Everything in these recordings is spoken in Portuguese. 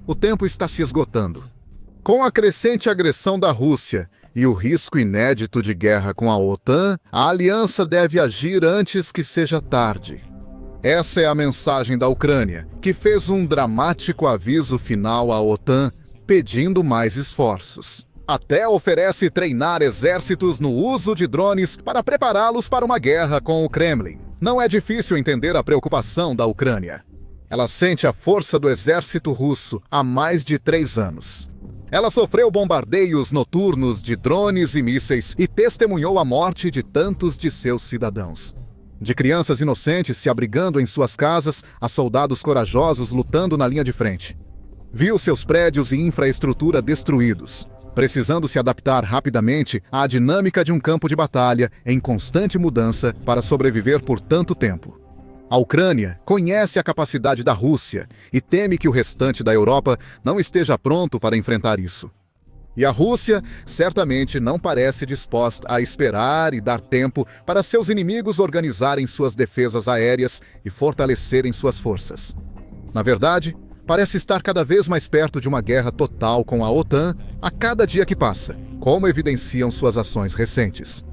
O tempo está se esgotando. Com a crescente agressão da Rússia e o risco inédito de guerra com a OTAN, a aliança deve agir antes que seja tarde. Essa é a mensagem da Ucrânia, que fez um dramático aviso final à OTAN, pedindo mais esforços. Até oferece treinar exércitos no uso de drones para prepará-los para uma guerra com o Kremlin. Não é difícil entender a preocupação da Ucrânia. Ela sente a força do exército russo há mais de 3 anos. Ela sofreu bombardeios noturnos de drones e mísseis e testemunhou a morte de tantos de seus cidadãos. De crianças inocentes se abrigando em suas casas a soldados corajosos lutando na linha de frente. Viu seus prédios e infraestrutura destruídos, precisando se adaptar rapidamente à dinâmica de um campo de batalha em constante mudança para sobreviver por tanto tempo. A Ucrânia conhece a capacidade da Rússia e teme que o restante da Europa não esteja pronto para enfrentar isso. E a Rússia certamente não parece disposta a esperar e dar tempo para seus inimigos organizarem suas defesas aéreas e fortalecerem suas forças. Na verdade, parece estar cada vez mais perto de uma guerra total com a OTAN a cada dia que passa, como evidenciam suas ações recentes.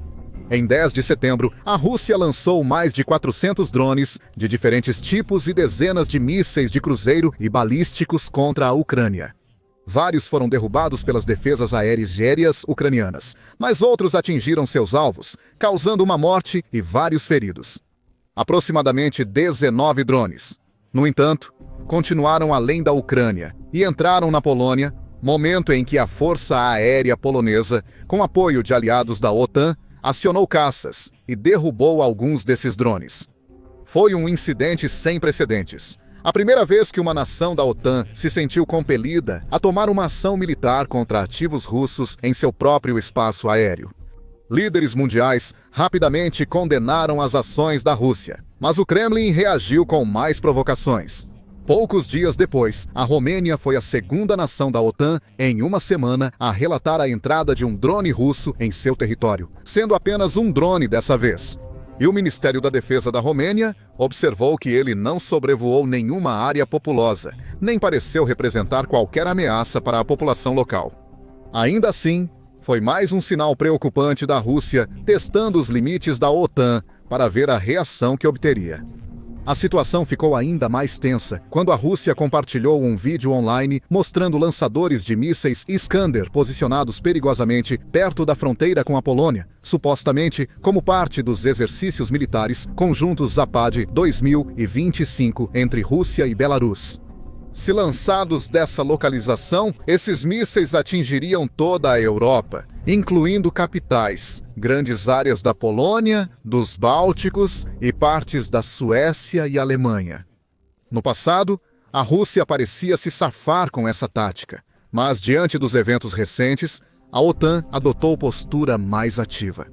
Em 10 de setembro, a Rússia lançou mais de 400 drones de diferentes tipos e dezenas de mísseis de cruzeiro e balísticos contra a Ucrânia. Vários foram derrubados pelas defesas aéreas ucranianas, mas outros atingiram seus alvos, causando uma morte e vários feridos. Aproximadamente 19 drones. No entanto, continuaram além da Ucrânia e entraram na Polônia, momento em que a Força Aérea Polonesa, com apoio de aliados da OTAN, acionou caças e derrubou alguns desses drones. Foi um incidente sem precedentes. A primeira vez que uma nação da OTAN se sentiu compelida a tomar uma ação militar contra ativos russos em seu próprio espaço aéreo. Líderes mundiais rapidamente condenaram as ações da Rússia, mas o Kremlin reagiu com mais provocações. Poucos dias depois, a Romênia foi a segunda nação da OTAN em uma semana a relatar a entrada de um drone russo em seu território, sendo apenas um drone dessa vez. E o Ministério da Defesa da Romênia observou que ele não sobrevoou nenhuma área populosa, nem pareceu representar qualquer ameaça para a população local. Ainda assim, foi mais um sinal preocupante da Rússia testando os limites da OTAN para ver a reação que obteria. A situação ficou ainda mais tensa quando a Rússia compartilhou um vídeo online mostrando lançadores de mísseis Iskander posicionados perigosamente perto da fronteira com a Polônia, supostamente como parte dos exercícios militares conjuntos Zapad 2025 entre Rússia e Belarus. Se lançados dessa localização, esses mísseis atingiriam toda a Europa, incluindo capitais, grandes áreas da Polônia, dos Bálticos e partes da Suécia e Alemanha. No passado, a Rússia parecia se safar com essa tática, mas diante dos eventos recentes, a OTAN adotou postura mais ativa.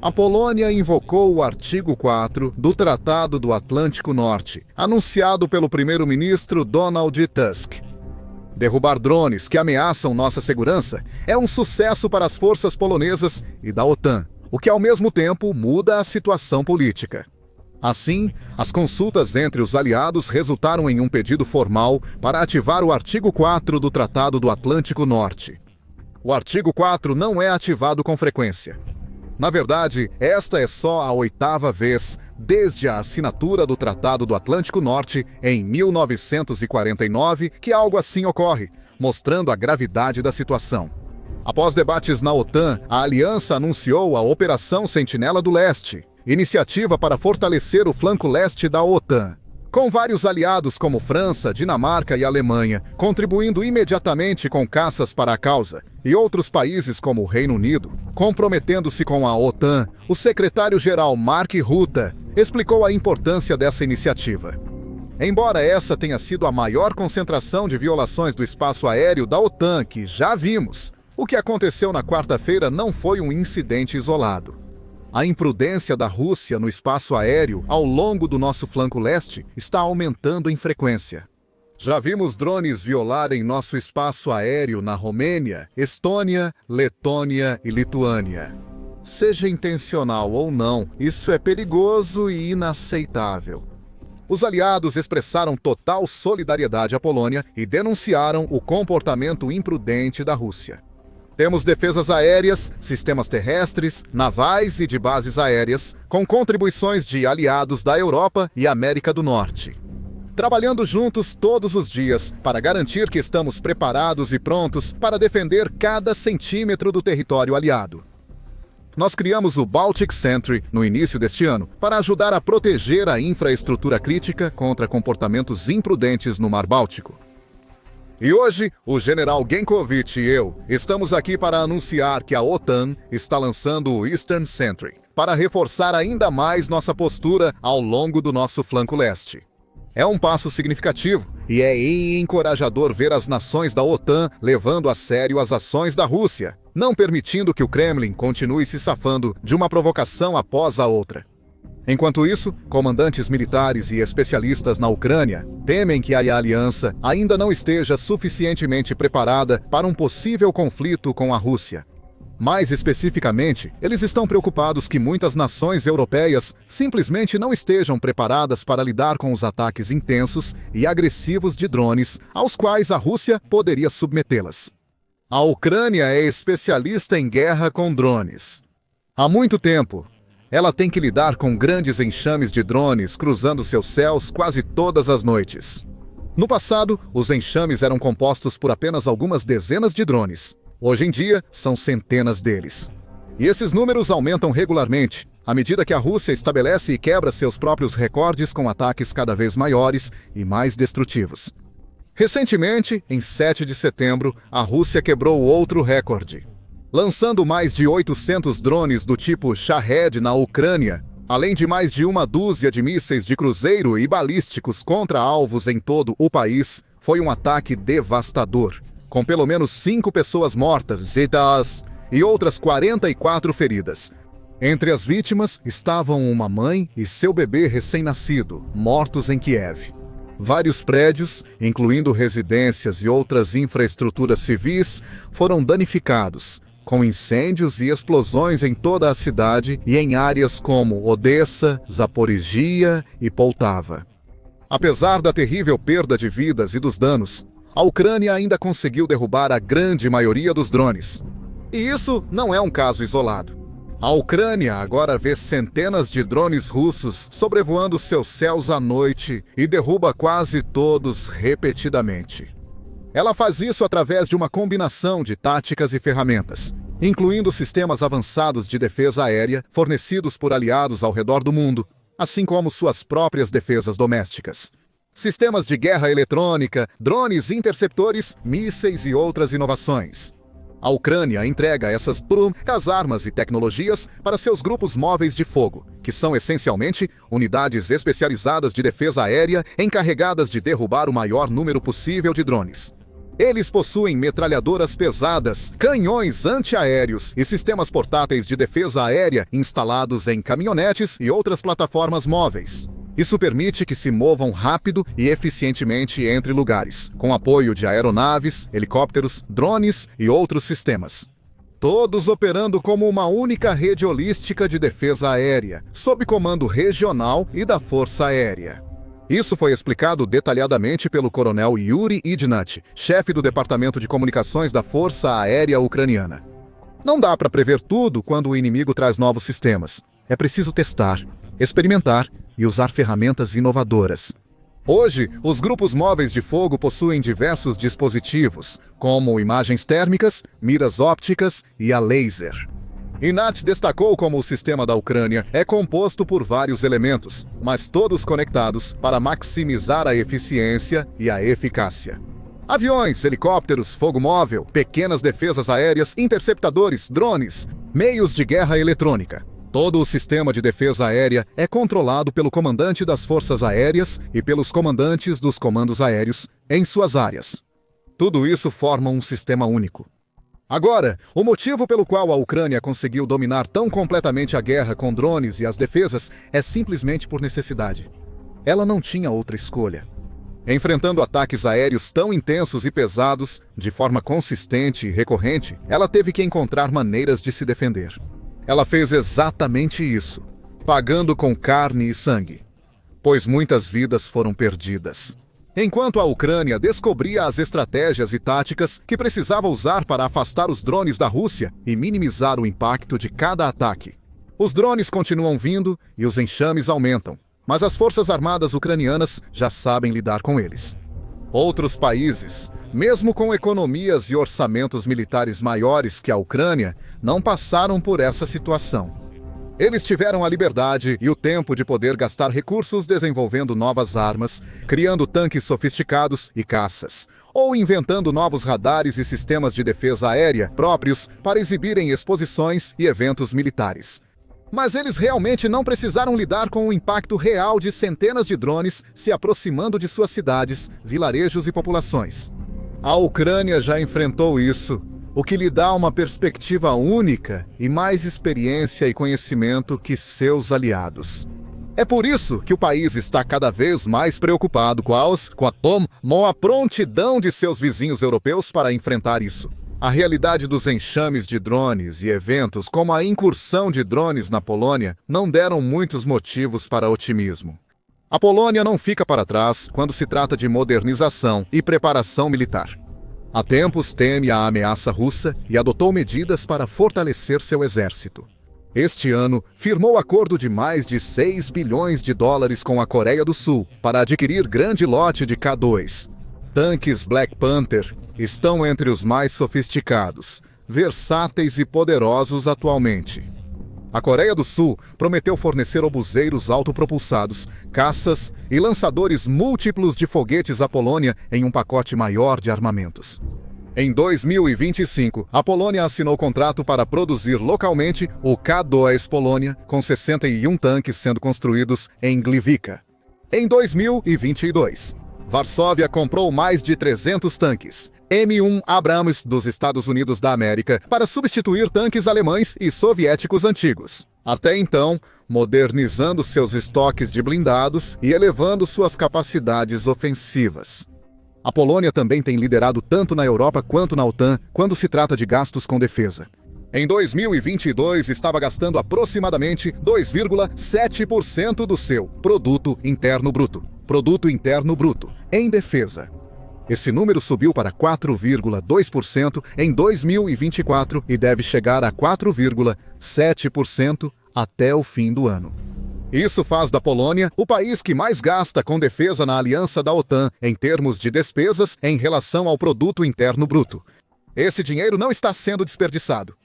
A Polônia invocou o artigo 4 do Tratado do Atlântico Norte, anunciado pelo primeiro-ministro Donald Tusk. Derrubar drones que ameaçam nossa segurança é um sucesso para as forças polonesas e da OTAN, o que ao mesmo tempo muda a situação política. Assim, as consultas entre os aliados resultaram em um pedido formal para ativar o artigo 4 do Tratado do Atlântico Norte. O artigo 4 não é ativado com frequência. Na verdade, esta é só a 8ª vez desde a assinatura do Tratado do Atlântico Norte em 1949 que algo assim ocorre, mostrando a gravidade da situação. Após debates na OTAN, a aliança anunciou a Operação Sentinela do Leste, iniciativa para fortalecer o flanco leste da OTAN, com vários aliados como França, Dinamarca e Alemanha, contribuindo imediatamente com caças para a causa, e outros países como o Reino Unido, comprometendo-se com a OTAN. O secretário-geral Mark Rutte explicou a importância dessa iniciativa. Embora essa tenha sido a maior concentração de violações do espaço aéreo da OTAN que já vimos, o que aconteceu na quarta-feira não foi um incidente isolado. A imprudência da Rússia no espaço aéreo ao longo do nosso flanco leste está aumentando em frequência. Já vimos drones violarem nosso espaço aéreo na Romênia, Estônia, Letônia e Lituânia. Seja intencional ou não, isso é perigoso e inaceitável. Os aliados expressaram total solidariedade à Polônia e denunciaram o comportamento imprudente da Rússia. Temos defesas aéreas, sistemas terrestres, navais e de bases aéreas, com contribuições de aliados da Europa e América do Norte. Trabalhando juntos todos os dias para garantir que estamos preparados e prontos para defender cada centímetro do território aliado. Nós criamos o Baltic Sentry no início deste ano para ajudar a proteger a infraestrutura crítica contra comportamentos imprudentes no Mar Báltico. E hoje, o general Genkovic e eu estamos aqui para anunciar que a OTAN está lançando o Eastern Sentry para reforçar ainda mais nossa postura ao longo do nosso flanco leste. É um passo significativo e é encorajador ver as nações da OTAN levando a sério as ações da Rússia, não permitindo que o Kremlin continue se safando de uma provocação após a outra. Enquanto isso, comandantes militares e especialistas na Ucrânia temem que a aliança ainda não esteja suficientemente preparada para um possível conflito com a Rússia. Mais especificamente, eles estão preocupados que muitas nações europeias simplesmente não estejam preparadas para lidar com os ataques intensos e agressivos de drones aos quais a Rússia poderia submetê-las. A Ucrânia é especialista em guerra com drones. Há muito tempo, ela tem que lidar com grandes enxames de drones cruzando seus céus quase todas as noites. No passado, os enxames eram compostos por apenas algumas dezenas de drones. Hoje em dia, são centenas deles. E esses números aumentam regularmente, à medida que a Rússia estabelece e quebra seus próprios recordes com ataques cada vez maiores e mais destrutivos. Recentemente, em 7 de setembro, a Rússia quebrou outro recorde, lançando mais de 800 drones do tipo Shahed na Ucrânia, além de mais de uma dúzia de mísseis de cruzeiro e balísticos contra alvos em todo o país. Foi um ataque devastador, com pelo menos 5 pessoas mortas e outras 44 feridas. Entre as vítimas estavam uma mãe e seu bebê recém-nascido, mortos em Kiev. Vários prédios, incluindo residências e outras infraestruturas civis, foram danificados, com incêndios e explosões em toda a cidade e em áreas como Odessa, Zaporizhia e Poltava. Apesar da terrível perda de vidas e dos danos, a Ucrânia ainda conseguiu derrubar a grande maioria dos drones. E isso não é um caso isolado. A Ucrânia agora vê centenas de drones russos sobrevoando seus céus à noite e derruba quase todos repetidamente. Ela faz isso através de uma combinação de táticas e ferramentas, incluindo sistemas avançados de defesa aérea fornecidos por aliados ao redor do mundo, assim como suas próprias defesas domésticas. Sistemas de guerra eletrônica, drones interceptores, mísseis e outras inovações. A Ucrânia entrega essas armas e tecnologias para seus grupos móveis de fogo, que são essencialmente unidades especializadas de defesa aérea encarregadas de derrubar o maior número possível de drones. Eles possuem metralhadoras pesadas, canhões antiaéreos e sistemas portáteis de defesa aérea instalados em caminhonetes e outras plataformas móveis. Isso permite que se movam rápido e eficientemente entre lugares, com apoio de aeronaves, helicópteros, drones e outros sistemas. Todos operando como uma única rede holística de defesa aérea, sob comando regional e da Força Aérea. Isso foi explicado detalhadamente pelo coronel Yuri Idnat, chefe do Departamento de Comunicações da Força Aérea Ucraniana. Não dá para prever tudo quando o inimigo traz novos sistemas. É preciso testar, experimentar e usar ferramentas inovadoras. Hoje, os grupos móveis de fogo possuem diversos dispositivos, como imagens térmicas, miras ópticas e a laser. Idnat destacou como o sistema da Ucrânia é composto por vários elementos, mas todos conectados para maximizar a eficiência e a eficácia. Aviões, helicópteros, fogo móvel, pequenas defesas aéreas, interceptadores, drones, meios de guerra eletrônica. Todo o sistema de defesa aérea é controlado pelo comandante das forças aéreas e pelos comandantes dos comandos aéreos em suas áreas. Tudo isso forma um sistema único. Agora, o motivo pelo qual a Ucrânia conseguiu dominar tão completamente a guerra com drones e as defesas é simplesmente por necessidade. Ela não tinha outra escolha. Enfrentando ataques aéreos tão intensos e pesados, de forma consistente e recorrente, ela teve que encontrar maneiras de se defender. Ela fez exatamente isso, pagando com carne e sangue. pois muitas vidas foram perdidas. Enquanto a Ucrânia descobria as estratégias e táticas que precisava usar para afastar os drones da Rússia e minimizar o impacto de cada ataque. Os drones continuam vindo e os enxames aumentam, mas as forças armadas ucranianas já sabem lidar com eles. Outros países, mesmo com economias e orçamentos militares maiores que a Ucrânia, não passaram por essa situação. Eles tiveram a liberdade e o tempo de poder gastar recursos desenvolvendo novas armas, criando tanques sofisticados e caças, ou inventando novos radares e sistemas de defesa aérea próprios para exibir em exposições e eventos militares. Mas eles realmente não precisaram lidar com o impacto real de centenas de drones se aproximando de suas cidades, vilarejos e populações. A Ucrânia já enfrentou isso, o que lhe dá uma perspectiva única e mais experiência e conhecimento que seus aliados. É por isso que o país está cada vez mais preocupado com a prontidão de seus vizinhos europeus para enfrentar isso. A realidade dos enxames de drones e eventos como a incursão de drones na Polônia não deram muitos motivos para otimismo. A Polônia não fica para trás quando se trata de modernização e preparação militar. Há tempos teme a ameaça russa e adotou medidas para fortalecer seu exército. Este ano, firmou acordo de mais de 6 bilhões de dólares com a Coreia do Sul para adquirir grande lote de K2. Tanques Black Panther estão entre os mais sofisticados, versáteis e poderosos atualmente. A Coreia do Sul prometeu fornecer obuseiros autopropulsados, caças e lançadores múltiplos de foguetes à Polônia em um pacote maior de armamentos. Em 2025, a Polônia assinou contrato para produzir localmente o K2 Polônia, com 61 tanques sendo construídos em Gliwice. Em 2022, Varsóvia comprou mais de 300 tanques M1 Abrams dos Estados Unidos da América para substituir tanques alemães e soviéticos antigos. Até então, modernizando seus estoques de blindados e elevando suas capacidades ofensivas. A Polônia também tem liderado tanto na Europa quanto na OTAN quando se trata de gastos com defesa. Em 2022, estava gastando aproximadamente 2,7% do seu Produto Interno Bruto em defesa. Esse número subiu para 4,2% em 2024 e deve chegar a 4,7% até o fim do ano. Isso faz da Polônia o país que mais gasta com defesa na aliança da OTAN em termos de despesas em relação ao Produto Interno Bruto. Esse dinheiro não está sendo desperdiçado.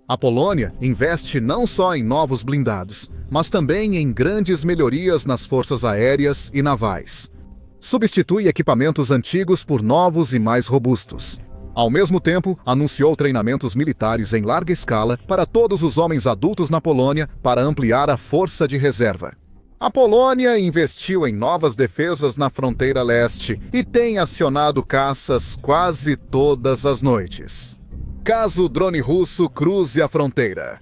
A Polônia investe não só em novos blindados, mas também em grandes melhorias nas forças aéreas e navais. Substitui equipamentos antigos por novos e mais robustos. Ao mesmo tempo, anunciou treinamentos militares em larga escala para todos os homens adultos na Polônia para ampliar a força de reserva. A Polônia investiu em novas defesas na fronteira leste e tem acionado caças quase todas as noites, caso o drone russo cruze a fronteira.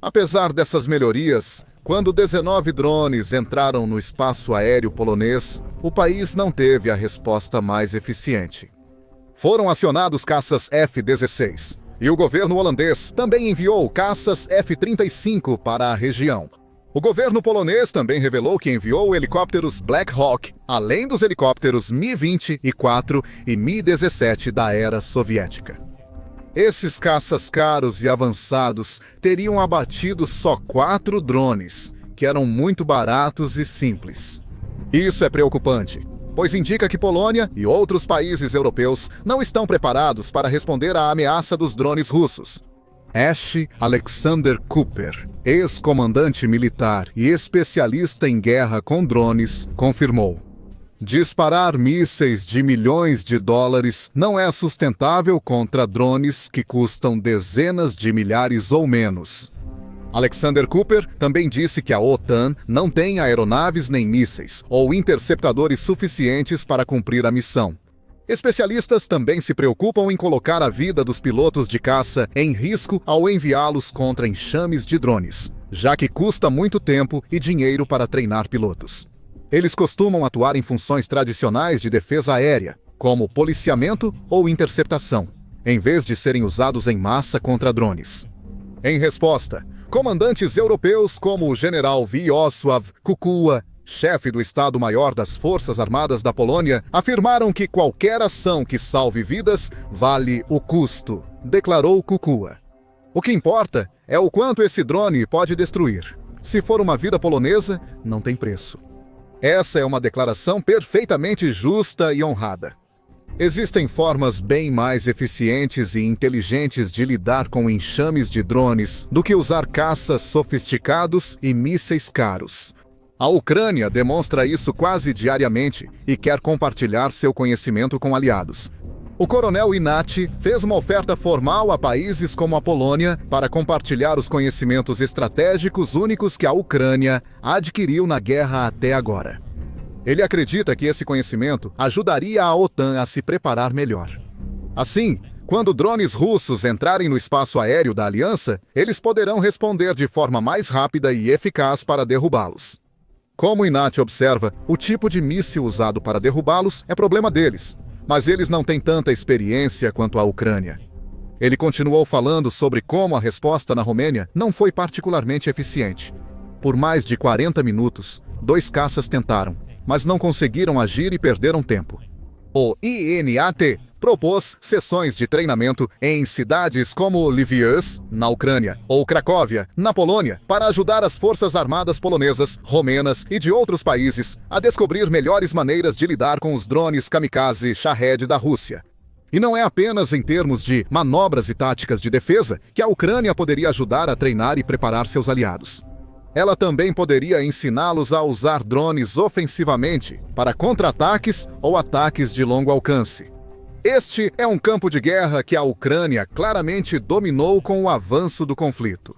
Apesar dessas melhorias, quando 19 drones entraram no espaço aéreo polonês, o país não teve a resposta mais eficiente. Foram acionados caças F-16, e o governo holandês também enviou caças F-35 para a região. O governo polonês também revelou que enviou helicópteros Black Hawk, além dos helicópteros Mi-24 e Mi-17 da era soviética. Esses caças caros e avançados teriam abatido só 4 drones, que eram muito baratos e simples. Isso é preocupante, pois indica que Polônia e outros países europeus não estão preparados para responder à ameaça dos drones russos. Alexander Cooper, ex-comandante militar e especialista em guerra com drones, confirmou: disparar mísseis de milhões de dólares não é sustentável contra drones que custam dezenas de milhares ou menos. Alexander Cooper também disse que a OTAN não tem aeronaves nem mísseis ou interceptadores suficientes para cumprir a missão. Especialistas também se preocupam em colocar a vida dos pilotos de caça em risco ao enviá-los contra enxames de drones, já que custa muito tempo e dinheiro para treinar pilotos. Eles costumam atuar em funções tradicionais de defesa aérea, como policiamento ou interceptação, em vez de serem usados em massa contra drones. Em resposta, comandantes europeus como o general Wiesław Kukuła, chefe do Estado-Maior das Forças Armadas da Polônia, afirmaram que qualquer ação que salve vidas vale o custo, declarou Kukua. O que importa é o quanto esse drone pode destruir. Se for uma vida polonesa, não tem preço. Essa é uma declaração perfeitamente justa e honrada. Existem formas bem mais eficientes e inteligentes de lidar com enxames de drones do que usar caças sofisticados e mísseis caros. A Ucrânia demonstra isso quase diariamente e quer compartilhar seu conhecimento com aliados. O coronel Ignat fez uma oferta formal a países como a Polônia para compartilhar os conhecimentos estratégicos únicos que a Ucrânia adquiriu na guerra até agora. Ele acredita que esse conhecimento ajudaria a OTAN a se preparar melhor. Assim, quando drones russos entrarem no espaço aéreo da aliança, eles poderão responder de forma mais rápida e eficaz para derrubá-los. Como Ignat observa, o tipo de míssil usado para derrubá-los é problema deles, mas eles não têm tanta experiência quanto a Ucrânia. Ele continuou falando sobre como a resposta na Romênia não foi particularmente eficiente. Por mais de 40 minutos, 2 caças tentaram, mas não conseguiram agir e perderam tempo. O INAT propôs sessões de treinamento em cidades como Lviv, na Ucrânia, ou Cracóvia, na Polônia, para ajudar as forças armadas polonesas, romenas e de outros países a descobrir melhores maneiras de lidar com os drones kamikaze Shahed da Rússia. E não é apenas em termos de manobras e táticas de defesa que a Ucrânia poderia ajudar a treinar e preparar seus aliados. Ela também poderia ensiná-los a usar drones ofensivamente para contra-ataques ou ataques de longo alcance. Este é um campo de guerra que a Ucrânia claramente dominou com o avanço do conflito.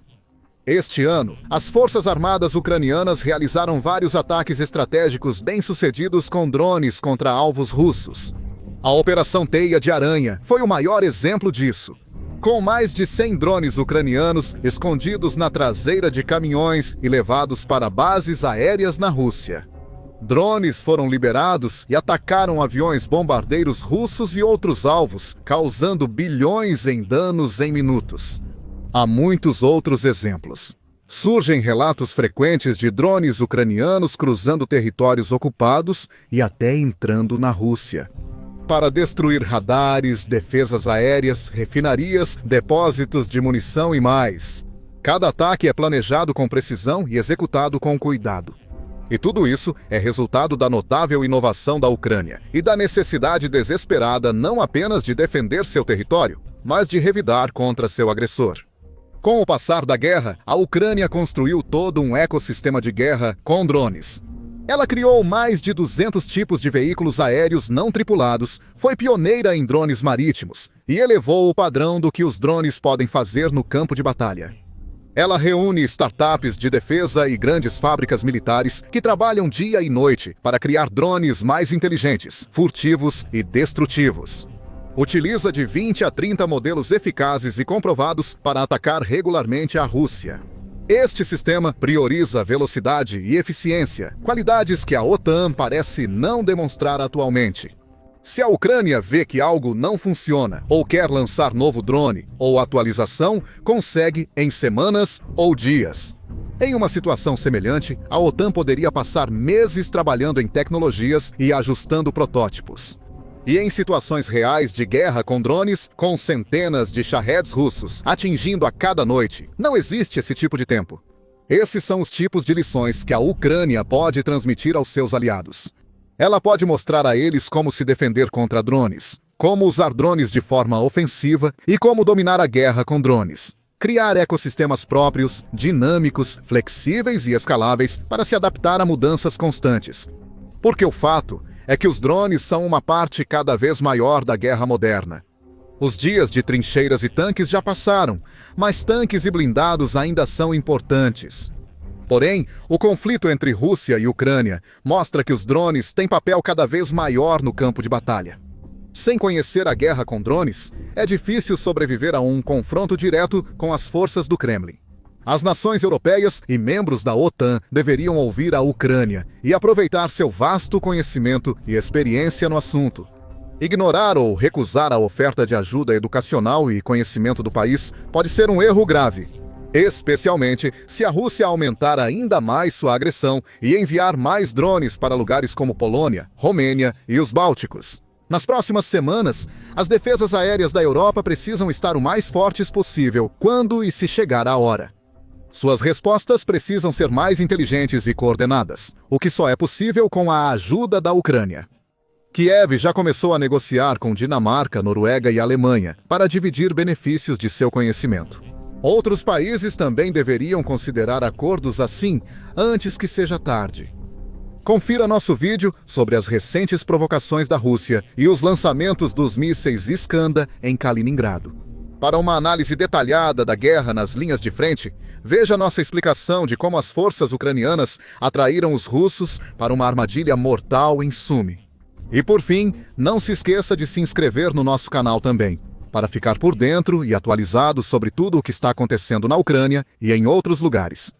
Este ano, as forças armadas ucranianas realizaram vários ataques estratégicos bem-sucedidos com drones contra alvos russos. A Operação Teia de Aranha foi o maior exemplo disso, com mais de 100 drones ucranianos escondidos na traseira de caminhões e levados para bases aéreas na Rússia. Drones foram liberados e atacaram aviões bombardeiros russos e outros alvos, causando bilhões em danos em minutos. Há muitos outros exemplos. Surgem relatos frequentes de drones ucranianos cruzando territórios ocupados e até entrando na Rússia, para destruir radares, defesas aéreas, refinarias, depósitos de munição e mais. Cada ataque é planejado com precisão e executado com cuidado. E tudo isso é resultado da notável inovação da Ucrânia e da necessidade desesperada não apenas de defender seu território, mas de revidar contra seu agressor. Com o passar da guerra, a Ucrânia construiu todo um ecossistema de guerra com drones. Ela criou mais de 200 tipos de veículos aéreos não tripulados, foi pioneira em drones marítimos e elevou o padrão do que os drones podem fazer no campo de batalha. Ela reúne startups de defesa e grandes fábricas militares que trabalham dia e noite para criar drones mais inteligentes, furtivos e destrutivos. Utiliza de 20 a 30 modelos eficazes e comprovados para atacar regularmente a Rússia. Este sistema prioriza velocidade e eficiência, qualidades que a OTAN parece não demonstrar atualmente. Se a Ucrânia vê que algo não funciona ou quer lançar novo drone ou atualização, consegue em semanas ou dias. Em uma situação semelhante, a OTAN poderia passar meses trabalhando em tecnologias e ajustando protótipos. E em situações reais de guerra com drones, com centenas de Shaheds russos atingindo a cada noite, não existe esse tipo de tempo. Esses são os tipos de lições que a Ucrânia pode transmitir aos seus aliados. Ela pode mostrar a eles como se defender contra drones, como usar drones de forma ofensiva e como dominar a guerra com drones. Criar ecossistemas próprios, dinâmicos, flexíveis e escaláveis para se adaptar a mudanças constantes. Porque o fato é que os drones são uma parte cada vez maior da guerra moderna. Os dias de trincheiras e tanques já passaram, mas tanques e blindados ainda são importantes. Porém, o conflito entre Rússia e Ucrânia mostra que os drones têm papel cada vez maior no campo de batalha. Sem conhecer a guerra com drones, é difícil sobreviver a um confronto direto com as forças do Kremlin. As nações europeias e membros da OTAN deveriam ouvir a Ucrânia e aproveitar seu vasto conhecimento e experiência no assunto. Ignorar ou recusar a oferta de ajuda educacional e conhecimento do país pode ser um erro grave. Especialmente se a Rússia aumentar ainda mais sua agressão e enviar mais drones para lugares como Polônia, Romênia e os Bálticos. Nas próximas semanas, as defesas aéreas da Europa precisam estar o mais fortes possível quando e se chegar a hora. Suas respostas precisam ser mais inteligentes e coordenadas, o que só é possível com a ajuda da Ucrânia. Kiev já começou a negociar com Dinamarca, Noruega e Alemanha para dividir benefícios de seu conhecimento. Outros países também deveriam considerar acordos assim antes que seja tarde. Confira nosso vídeo sobre as recentes provocações da Rússia e os lançamentos dos mísseis Iskander em Kaliningrado. Para uma análise detalhada da guerra nas linhas de frente, veja nossa explicação de como as forças ucranianas atraíram os russos para uma armadilha mortal em Sumi. E por fim, não se esqueça de se inscrever no nosso canal também, para ficar por dentro e atualizado sobre tudo o que está acontecendo na Ucrânia e em outros lugares.